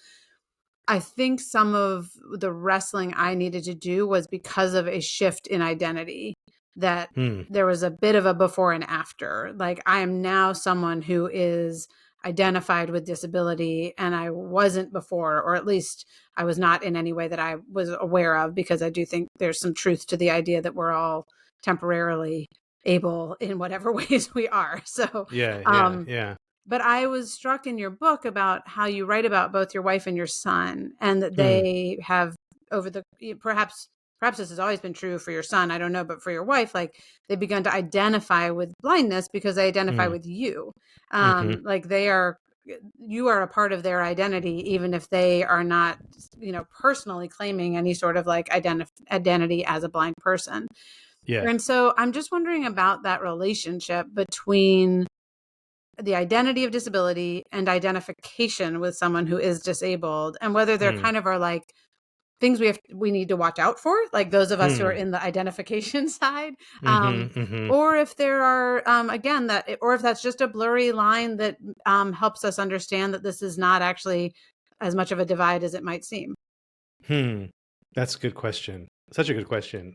I think some of the wrestling I needed to do was because of a shift in identity, that Hmm. there was a bit of a before and after. Like, I am now someone who is identified with disability, and I wasn't before, or at least I was not in any way that I was aware of, because I do think there's some truth to the idea that we're all temporarily able in whatever ways we are. So, Yeah, yeah, um, yeah. but I was struck in your book about how you write about both your wife and your son, and that Hmm. they have, over the, perhaps this has always been true for your son, I don't know, but for your wife, like, they've begun to identify with blindness because they identify Hmm. with you. Hmm. Like, you are a part of their identity, even if they are not, personally claiming any sort of like identity as a blind person. Yeah. And so I'm just wondering about that relationship between the identity of disability and identification with someone who is disabled, and whether there Hmm. kind of are like things we need to watch out for, like those of us who are Hmm. in the identification side, Hmm. Hmm. or if there are, again, or if that's just a blurry line that helps us understand that this is not actually as much of a divide as it might seem. Hmm. That's a good question. Such a good question.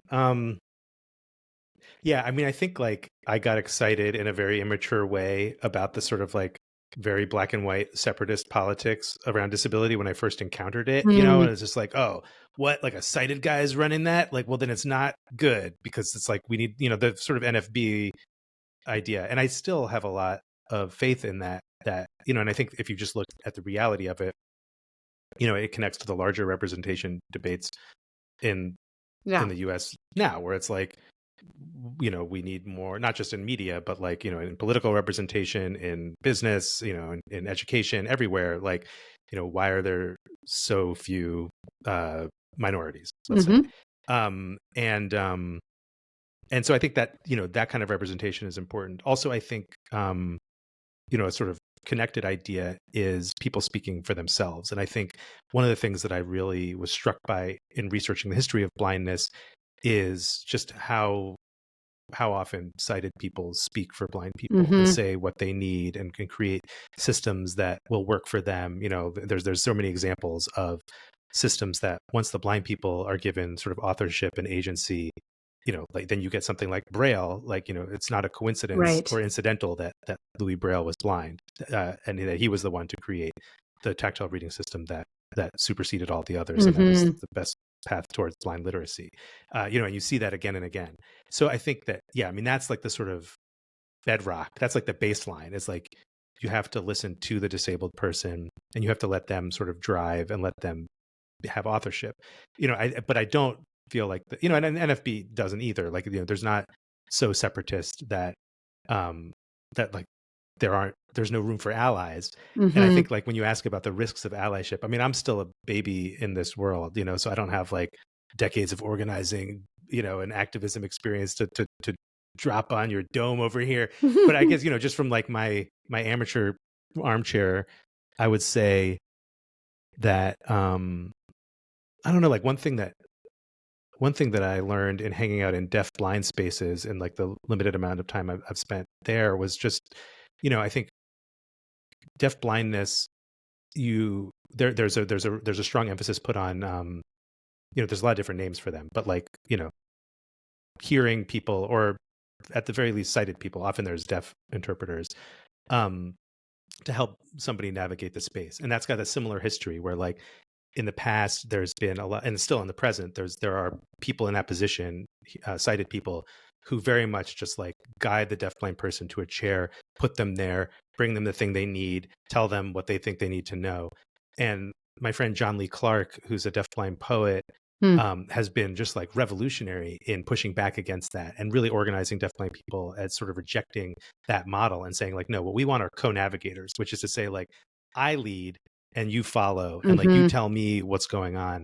Yeah, I mean, I think like I got excited in a very immature way about the sort of like very black and white separatist politics around disability when I first encountered it, Mm, and it's just like, oh, what, like a sighted guy is running that? Like, well, then it's not good because it's like we need, the sort of NFB idea. And I still have a lot of faith in that, and I think if you just look at the reality of it, it connects to the larger representation debates in yeah. in the US now, where it's like, we need more, not just in media, but like, in political representation, in business, in education, everywhere. Like, why are there so few minorities, let's say? Hmm. Um, and um, and so I think that, that kind of representation is important. Also, I think, a sort of connected idea is people speaking for themselves. And I think one of the things that I really was struck by in researching the history of blindness is just how often sighted people speak for blind people and Hmm. say what they need and can create systems that will work for them. There's so many examples of systems that once the blind people are given sort of authorship and agency, like then you get something like Braille. Like, it's not a coincidence Right. or incidental that Louis Braille was blind, and that he was the one to create the tactile reading system that superseded all the others, and that was Hmm. the best path towards blind literacy. And you see that again and again. So I think that, yeah, I mean, that's like the sort of bedrock. That's like the baseline. Is like you have to listen to the disabled person and you have to let them sort of drive and let them have authorship. But I don't feel like and NFB doesn't either. Like, there's not so separatist um that like there's no room for allies. And I Hmm. think like when you ask about the risks of allyship, I mean, I'm still a baby in this world, so I don't have like decades of organizing, and activism experience to drop on your dome over here. But I guess, just from like my amateur armchair, I would say that I don't know, like one thing that I learned in hanging out in deaf blind spaces in like the limited amount of time I've spent there was just, I think deaf blindness, there's a strong emphasis put on, there's a lot of different names for them, but like, hearing people, or at the very least sighted people, often there's deaf interpreters, um, to help somebody navigate the space. And that's got a similar history where like in the past there's been a lot, and still in the present there are people in that position, sighted people, who very much just like guide the deafblind person to a chair, put them there, bring them the thing they need, tell them what they think they need to know. And my friend John Lee Clark, who's a deafblind poet, has been just like revolutionary in pushing back against that and really organizing deafblind people as sort of rejecting that model and saying like, no, what we want are co-navigators, which is to say like, I lead and you follow, and like you Hmm. tell me what's going on.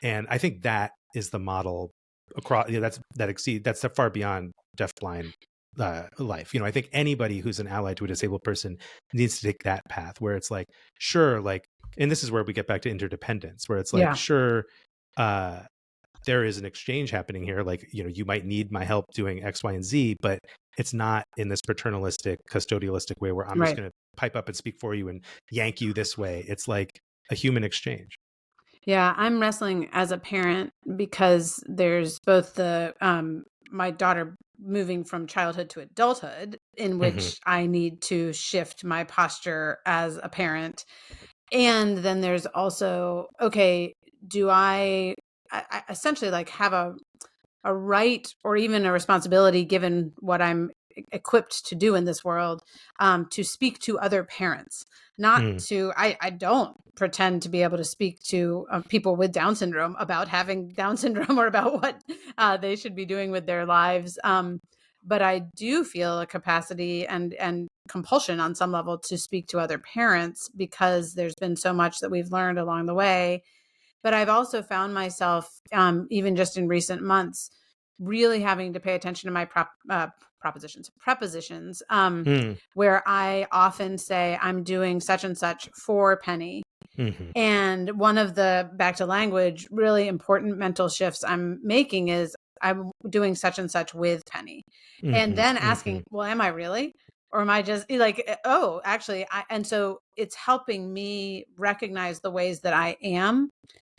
And I think that is the model across, that's far beyond deafblind life. I think anybody who's an ally to a disabled person needs to take that path where it's like, sure, like, and this is where we get back to interdependence, where it's like, Yeah. sure, uh there is an exchange happening here. Like, you might need my help doing X, Y, and Z, but it's not in this paternalistic, custodialistic way where I'm just Right. going to pipe up and speak for you and yank you this way. It's like a human exchange. Yeah, I'm wrestling as a parent because there's both the my daughter moving from childhood to adulthood, in Hmm. which I need to shift my posture as a parent. And then there's also, okay, do I essentially like have a right or even a responsibility, given what I'm equipped to do in this world, to speak to other parents. Not Mm. to, I don't pretend to be able to speak to people with Down syndrome about having Down syndrome or about what they should be doing with their lives. But I do feel a capacity and compulsion on some level to speak to other parents, because there's been so much that we've learned along the way. But I've also found myself, even just in recent months, really having to pay attention to my prepositions, Mm. where I often say I'm doing such and such for Penny. Hmm. And one of the, back to language, really important mental shifts I'm making is I'm doing such and such with Penny. And Hmm. then Hmm. asking, well, am I really? Or am I just like, oh, actually, and so it's helping me recognize the ways that I am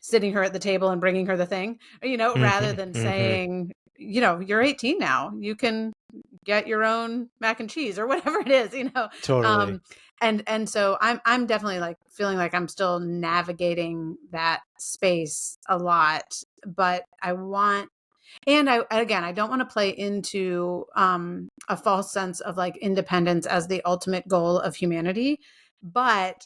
sitting her at the table and bringing her the thing, rather Hmm. than Hmm. saying, you're 18 now, you can get your own mac and cheese or whatever it is. Totally. Um, and so I'm definitely like feeling like I'm still navigating that space a lot, but I don't want to play into a false sense of like independence as the ultimate goal of humanity, but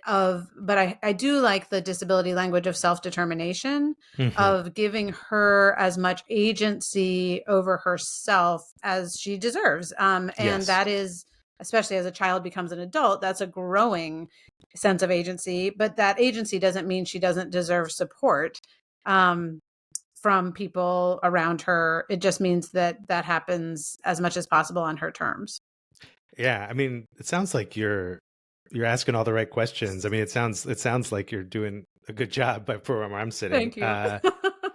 I do like the disability language of self-determination, Hmm. of giving her as much agency over herself as she deserves. And Yes. that is, especially as a child becomes an adult, that's a growing sense of agency. But that agency doesn't mean she doesn't deserve support from people around her. It just means that that happens as much as possible on her terms. Yeah. I mean, it sounds like you're asking all the right questions. I mean, it sounds like you're doing a good job by for where I'm sitting. Thank you.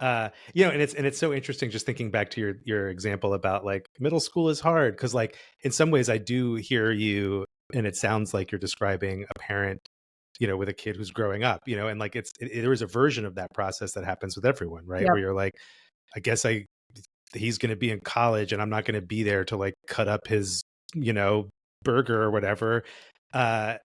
And it's so interesting just thinking back to your example about like middle school is hard because like in some ways I do hear you, and it sounds like you're describing a parent, with a kid who's growing up, and like there is a version of that process that happens with everyone, right? Yep. Where you're like, I guess he's going to be in college and I'm not going to be there to like cut up his, you know, burger or whatever. Uh,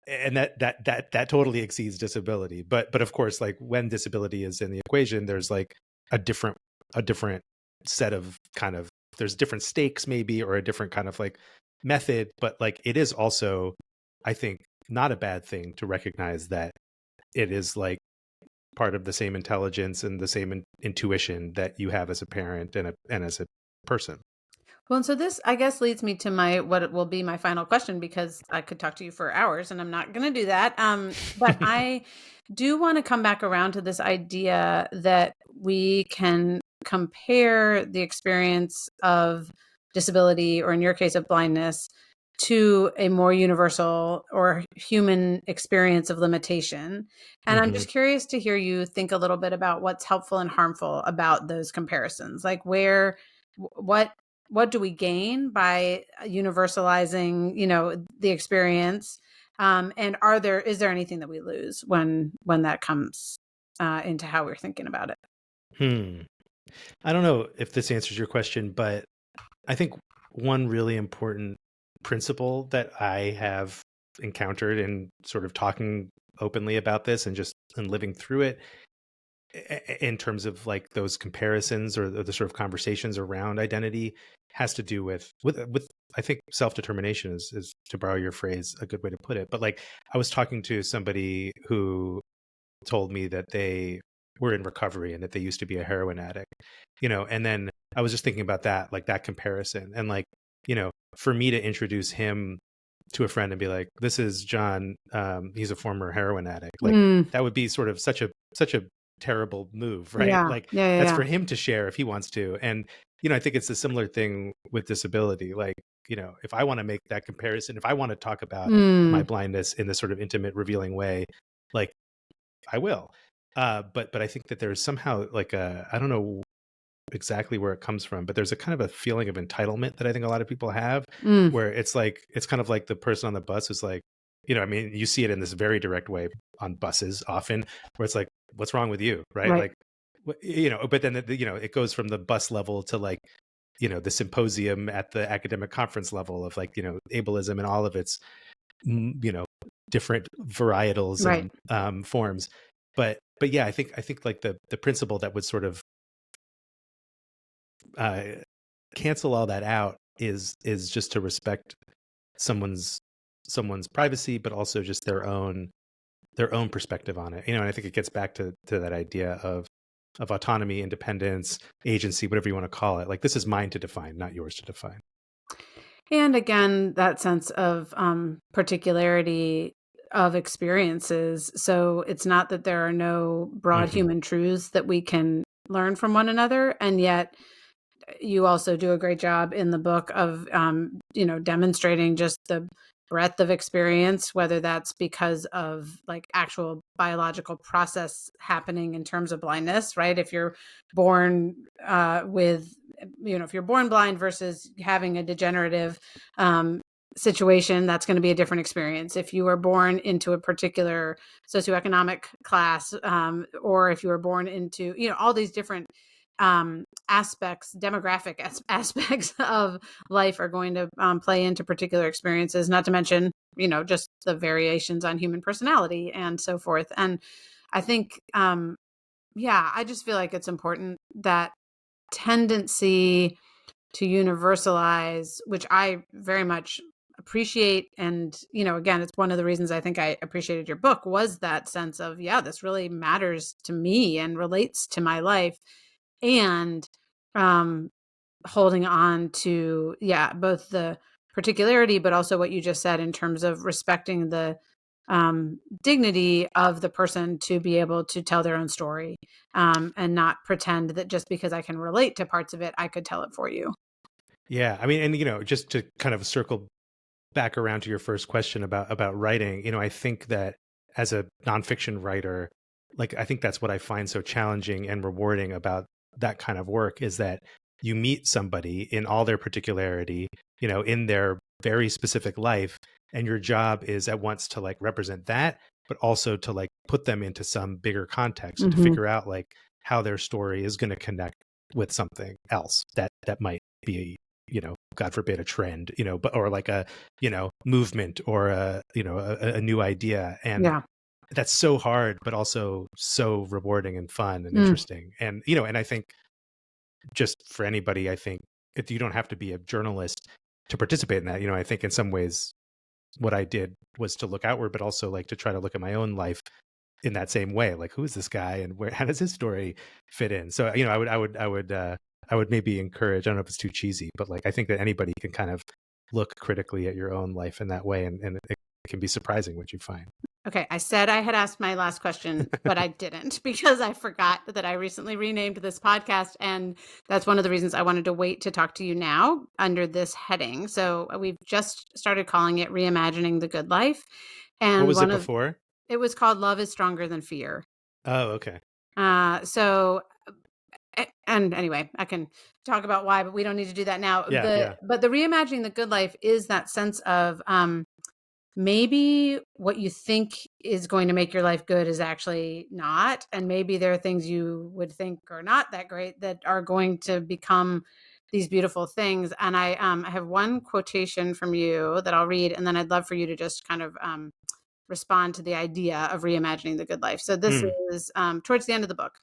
and that totally exceeds disability. But of course, like when disability is in the equation, there's like a different a different set of kind of there's different stakes maybe or a different kind of like method. But like it is also, I think, not a bad thing to recognize that it is like part of the same intelligence and the same intuition that you have as a parent and as a person. Well, and so this, I guess, leads me to my what will be my final question, because I could talk to you for hours, and I'm not going to do that. But I do want to come back around to this idea that we can compare the experience of disability, or in your case of blindness, to a more universal or human experience of limitation. And I'm Hmm. just curious to hear you think a little bit about what's helpful and harmful about those comparisons. Like what what do we gain by universalizing, the experience? And is there anything that we lose when that comes into how we're thinking about it? Hmm. I don't know if this answers your question, but I think one really important principle that I have encountered in sort of talking openly about this and just and living through it in terms of like those comparisons or the sort of conversations around identity has to do with I think self-determination is to borrow your phrase a good way to put it. But like I was talking to somebody who told me that they were in recovery and that they used to be a heroin addict, and then I was just thinking about that, like that comparison. And like, for me to introduce him to a friend and be like, this is John, he's a former heroin addict. Like Mm, that would be sort of such a terrible move, right? yeah, Like yeah, yeah, that's yeah. for him to share if he wants to. And, I think it's a similar thing with disability. Like, if I want to make that comparison, if I want to talk about my Mm, blindness in this sort of intimate, revealing way, like I will. But I think that there's somehow like I don't know exactly where it comes from, but there's a kind of a feeling of entitlement that I think a lot of people have, Mm, where it's like it's kind of like the person on the bus is like, I mean, you see it in this very direct way on buses often, where it's like, what's wrong with you, right? right, Like, but then it goes from the bus level to like, the symposium at the academic conference level of like, ableism and all of its, you know, different varietals right. and forms. But yeah, I think like the principle that would sort of uh, cancel all that out is just to respect someone's someone's privacy, but also just their own perspective on it. And I think it gets back to that idea of autonomy, independence, agency, whatever you want to call it. Like, this is mine to define, not yours to define. And again, that sense of particularity of experiences. So it's not that there are no broad Hmm. human truths that we can learn from one another, and yet you also do a great job in the book of demonstrating just the breadth of experience, whether that's because of like actual biological process happening in terms of blindness, right? If you're born with if you're born blind versus having a degenerative situation, that's going to be a different experience. If you were born into a particular socioeconomic class, or if you were born into all these different aspects, demographic aspects of life are going to play into particular experiences, not to mention, just the variations on human personality and so forth. And I think, yeah, I just feel like it's important that tendency to universalize, which I very much appreciate. And, again, it's one of the reasons I think I appreciated your book was that sense of, yeah, this really matters to me and relates to my life. And um, holding on to, yeah, both the particularity, but also what you just said in terms of respecting the dignity of the person to be able to tell their own story, and not pretend that just because I can relate to parts of it, I could tell it for you. Yeah, I mean, and just to kind of circle back around to your first question about writing, I think that as a nonfiction writer, like, I think that's what I find so challenging and rewarding about that kind of work is that you meet somebody in all their particularity, in their very specific life, and your job is at once to like represent that, but also to like put them into some bigger context and to Hmm. figure out like how their story is going to connect with something else that might be, God forbid, a trend, but or like a, movement or a new idea. And Yeah. that's so hard, but also so rewarding and fun and Mm. interesting. And, and I think just for anybody, I think if you don't have to be a journalist to participate in that, I think in some ways what I did was to look outward, but also like to try to look at my own life in that same way. Like, who is this guy and how does his story fit in? So, I would maybe encourage, I don't know if it's too cheesy, but like, I think that anybody can kind of look critically at your own life in that way. And it can be surprising what you find. Okay, I said I had asked my last question, but I didn't because I forgot that I recently renamed this podcast. And that's one of the reasons I wanted to wait to talk to you now under this heading. So we've just started calling it Reimagining the Good Life. What And was it before? it was called Love is Stronger Than Fear. Oh, okay. So, and anyway, I can talk about why, but we don't need to do that now. Yeah. Yeah. But the Reimagining the Good Life is that sense of, maybe what you think is going to make your life good is actually not. And maybe there are things you would think are not that great that are going to become these beautiful things. And I have one quotation from you that I'll read, and then I'd love for you to just kind of respond to the idea of reimagining the good life. So this Mm. is towards the end of the book.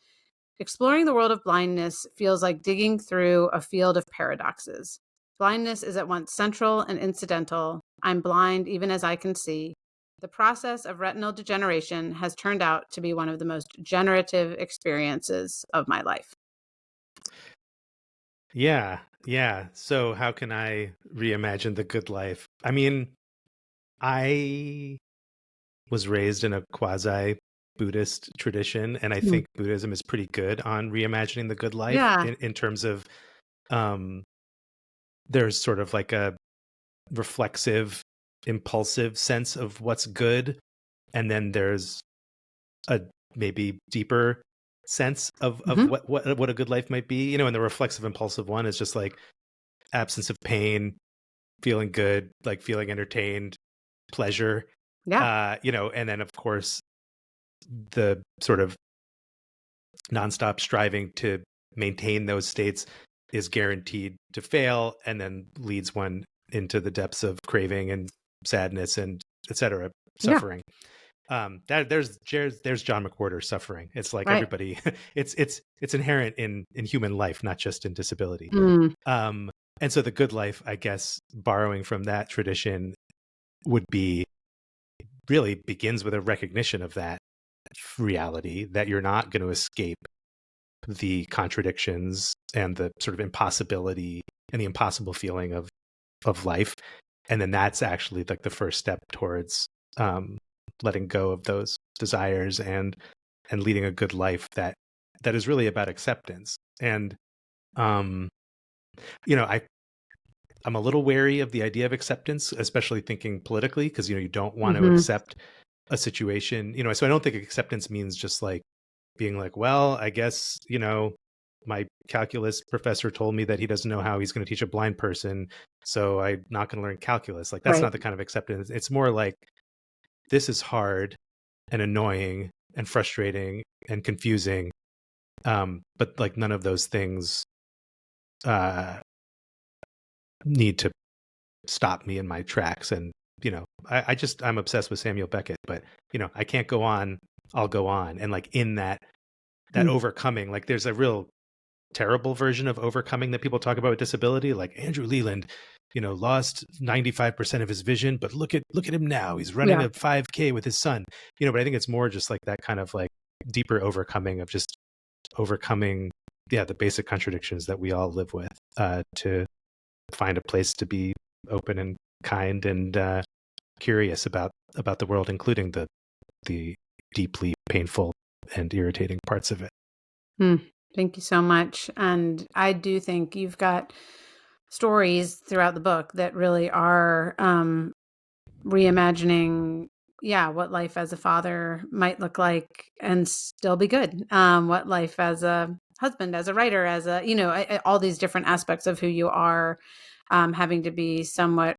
Exploring the world of blindness feels like digging through a field of paradoxes. Blindness is at once central and incidental. I'm blind even as I can see. The process of retinal degeneration has turned out to be one of the most generative experiences of my life. Yeah. Yeah. So how can I reimagine the good life? I mean, I was raised in a quasi Buddhist tradition, and I Mm. think Buddhism is pretty good on reimagining the good life Yeah. in terms of um, there's sort of like a reflexive, impulsive sense of what's good, and then there's a maybe deeper sense of Hmm. what a good life might be. And the reflexive impulsive one is just like absence of pain, feeling good, like feeling entertained, pleasure, Yeah. and then of course the sort of nonstop striving to maintain those states is guaranteed to fail, and then leads one into the depths of craving and sadness and etc. Yeah. suffering. There's John McWhorter's suffering. It's like Right. everybody, it's inherent in human life, not just in disability. Mm. Um, and so the good life, I guess, borrowing from that tradition, would be really begins with a recognition of that reality, that you're not going to escape the contradictions and the sort of impossibility and the impossible feeling of life. And then that's actually like the first step towards letting go of those desires and leading a good life that is really about acceptance. And um, I'm a little wary of the idea of acceptance, especially thinking politically, because you don't want to Hmm. accept a situation. So I don't think acceptance means just like being like, well, I guess, my calculus professor told me that he doesn't know how he's going to teach a blind person, so I'm not going to learn calculus. Like, that's Right. not the kind of acceptance. It's more like, this is hard and annoying and frustrating and confusing. But like none of those things uh, need to stop me in my tracks. And, I'm obsessed with Samuel Beckett, but, I can't go on, I'll go on. And like in that Mm. overcoming, like there's a real terrible version of overcoming that people talk about with disability, like Andrew Leland, lost 95% of his vision, but look at him now. He's running Yeah. a 5K with his son. But I think it's more just like that kind of like deeper overcoming of just overcoming, the basic contradictions that we all live with, to find a place to be open and kind and curious about the world, including the deeply painful and irritating parts of it. Mm. Thank you so much. And I do think you've got stories throughout the book that really are reimagining, yeah, what life as a father might look like and still be good. What life as a husband, as a writer, as a, all these different aspects of who you are, having to be somewhat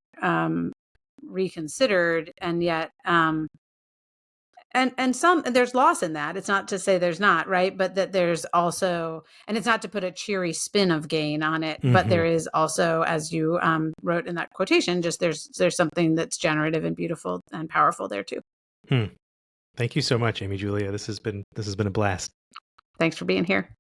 reconsidered, and yet and some, there's loss in that. It's not to say there's not, right? But that there's also, and it's not to put a cheery spin of gain on it, but Mm-hmm. there is also, as you wrote in that quotation, just there's something that's generative and beautiful and powerful there too. Hmm. Thank you so much, Amy Julia. This has been a blast. Thanks for being here.